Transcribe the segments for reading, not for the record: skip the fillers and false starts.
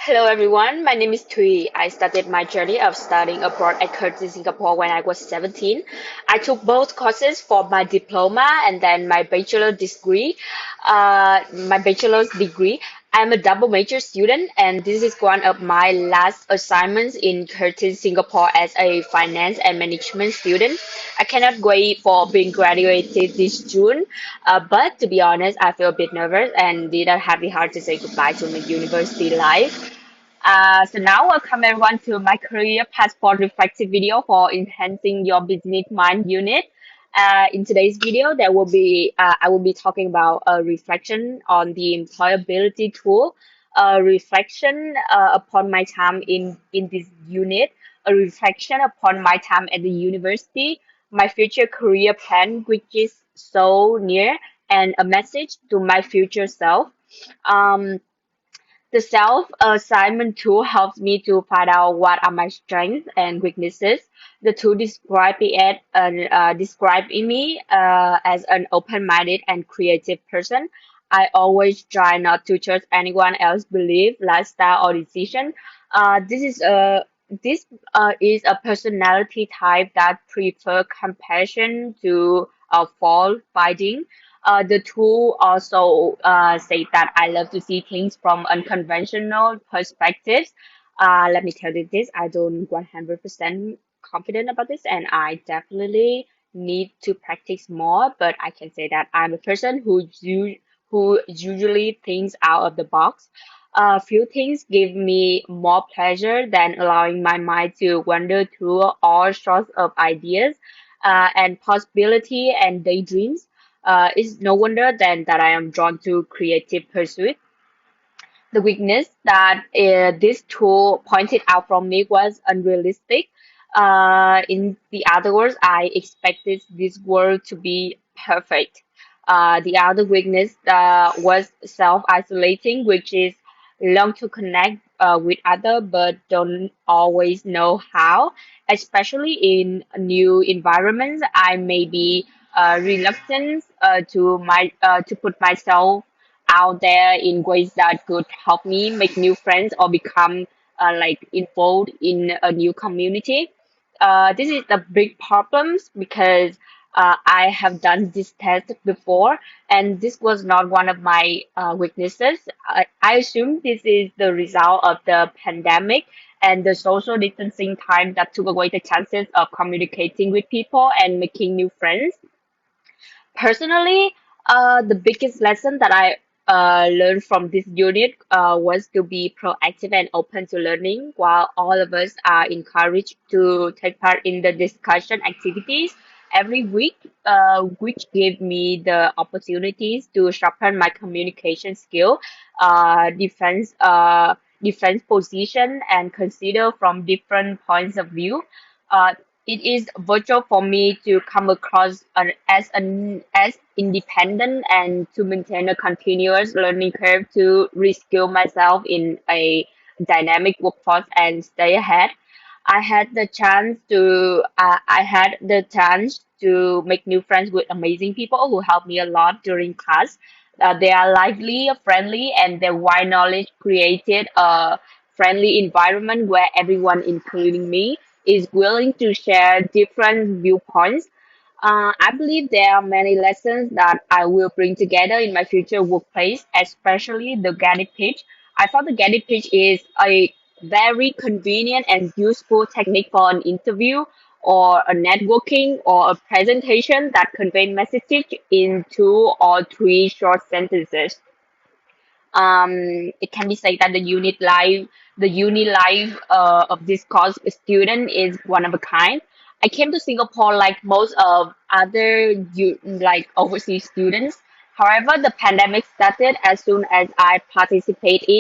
Hello everyone, my name is Thuy. I started my journey of studying abroad at Curtin, Singapore when I was 17. I took both courses for my diploma and then my bachelor's degree. I'm a double major student and this is one of my last assignments in Curtin, Singapore as a finance and management student. I cannot wait for being graduated this June, but to be honest, I feel a bit nervous and didn't have the heart to say goodbye to my university life. So now welcome everyone to my career passport reflective video for enhancing your business mind unit. In today's video, I will be talking about a reflection on the employability tool, a reflection upon my time in this unit, a reflection upon my time at the university, my future career plan, which is so near, and a message to my future self. Um, the self-assignment tool helps me to find out what are my strengths and weaknesses. The tool describe in me as an open-minded and creative person. I always try not to judge anyone else's belief, lifestyle, or decision. This is a personality type that prefer compassion to fault finding. The tool also say that I love to see things from unconventional perspectives. Let me tell you this, I don't 100% confident about this, and I definitely need to practice more. But I can say that I'm a person who usually thinks out of the box. A few things give me more pleasure than allowing my mind to wander through all sorts of ideas and possibility and daydreams. It's no wonder then that I am drawn to creative pursuit. The weakness that this tool pointed out from me was unrealistic. In the other words, I expected this world to be perfect. The other weakness was self-isolating, which is long to connect with other but don't always know how, especially in new environments. I may be reluctant to put myself out there in ways that could help me make new friends or become involved in a new community. This is a big problem because I have done this test before and this was not one of my weaknesses. I assume this is the result of the pandemic and the social distancing time that took away the chances of communicating with people and making new friends. Personally, the biggest lesson that I learned from this unit was to be proactive and open to learning, while all of us are encouraged to take part in the discussion activities every week, which gave me the opportunities to sharpen my communication skill, defense position, and consider from different points of view. Uh, it is virtual for me to come across as independent and to maintain a continuous learning curve to reskill myself in a dynamic workforce and stay ahead. I had the chance to make new friends with amazing people who helped me a lot during class. They are lively, friendly, and their wide knowledge created a friendly environment where everyone, including me, is willing to share different viewpoints. I believe there are many lessons that I will bring together in my future workplace, especially the guided pitch. I thought the guided pitch is a very convenient and useful technique for an interview or a networking or a presentation that convey message in two or three short sentences. It can be said that the uni life of this course student is one of a kind. I came to Singapore like most of other overseas students. However, the pandemic started as soon as I participated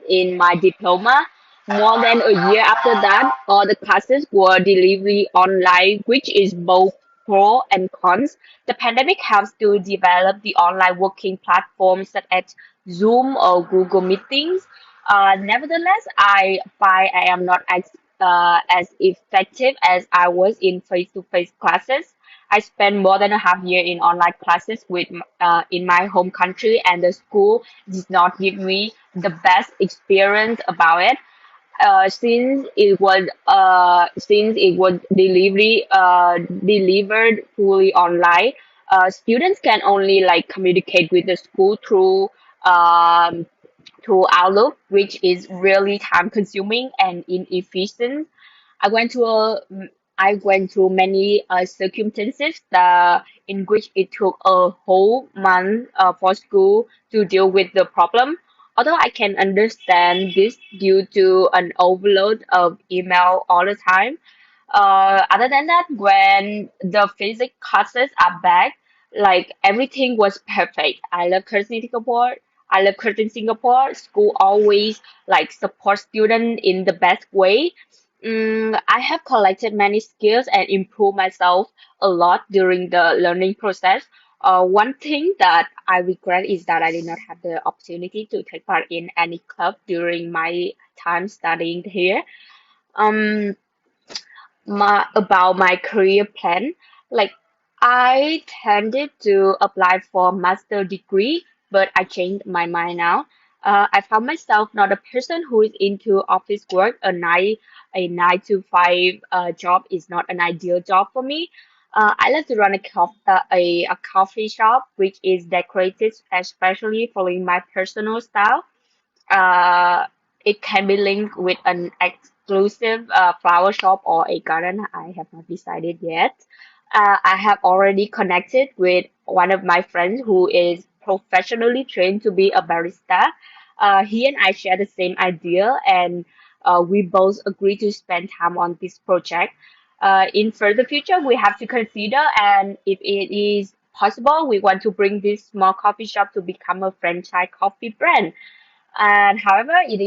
in my diploma. More than a year after that, all the classes were delivered online, which is both pro and cons. The pandemic helps to develop the online working platforms such as Zoom or Google Meetings. Nevertheless, I find I am not as effective as I was in face-to-face classes. I spent more than a half year in online classes in my home country, and the school did not give me the best experience about it. Since it was delivered fully online, students can only like communicate with the school um, through Outlook, which is really time consuming and inefficient. I went to a, I went through many circumstances in which it took a whole month for school to deal with the problem. Although I can understand this due to an overload of email all the time, other than that, when the physics classes are back, like everything was perfect. I love cursing Singapore. I love cursing Singapore. School always like support student in the best way. I have collected many skills and improved myself a lot during the learning process. One thing that I regret is that I did not have the opportunity to take part in any club during my time studying here. Um, about my career plan. Like I tended to apply for master degree, but I changed my mind now. I found myself not a person who is into office work. A nine to five job is not an ideal job for me. I like to run a coffee shop, which is decorated especially following my personal style. uh, it can be linked with an exclusive flower shop or a garden. I have not decided yet. I have already connected with one of my friends who is professionally trained to be a barista. He and I share the same idea, and we both agree to spend time on this project. In further future, we have to consider, and if it is possible, we want to bring this small coffee shop to become a franchise coffee brand. And however, it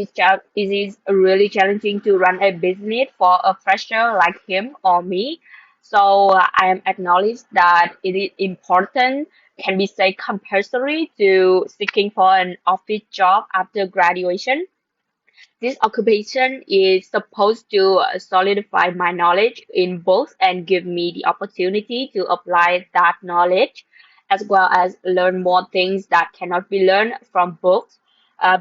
is really challenging to run a business for a fresher like him or me. So I am acknowledged that it is important, can be say compulsory to seeking for an office job after graduation. This occupation is supposed to solidify my knowledge in books and give me the opportunity to apply that knowledge, as well as learn more things that cannot be learned from books.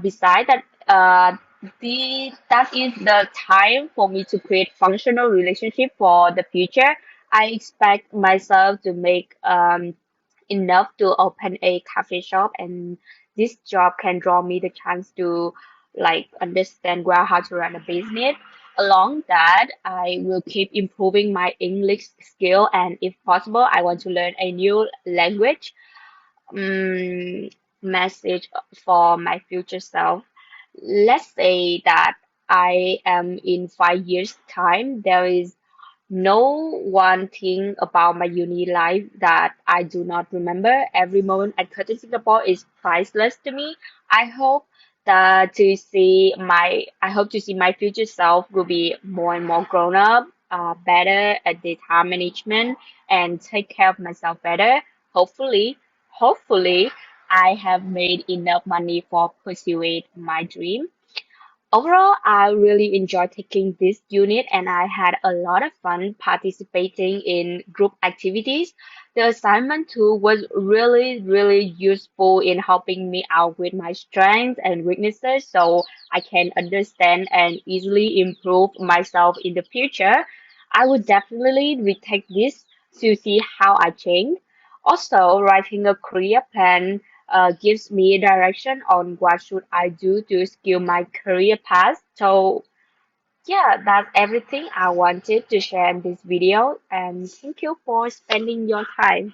Besides that, that is the time for me to create functional relationship for the future. I expect myself to make enough to open a cafe shop, and this job can draw me the chance to like understand well how to run a business. Along that, I will keep improving my English skill, and if possible, I want to learn a new language. um, Message for my future self. Let's say that I am in 5 years time. There is no one thing about my uni life that I do not remember. Every moment at Curtin Singapore is priceless to me. I hope I hope to see my future self will be more and more grown up, better at the time management and take care of myself better. Hopefully, hopefully I have made enough money for pursuing my dream. Overall, I really enjoyed taking this unit and I had a lot of fun participating in group activities. The assignment too was really, really useful in helping me out with my strengths and weaknesses so I can understand and easily improve myself in the future. I would definitely retake this to see how I change. Also, writing a career plan gives me direction on what should I do to skill my career path. So yeah, that's everything I wanted to share in this video, and thank you for spending your time.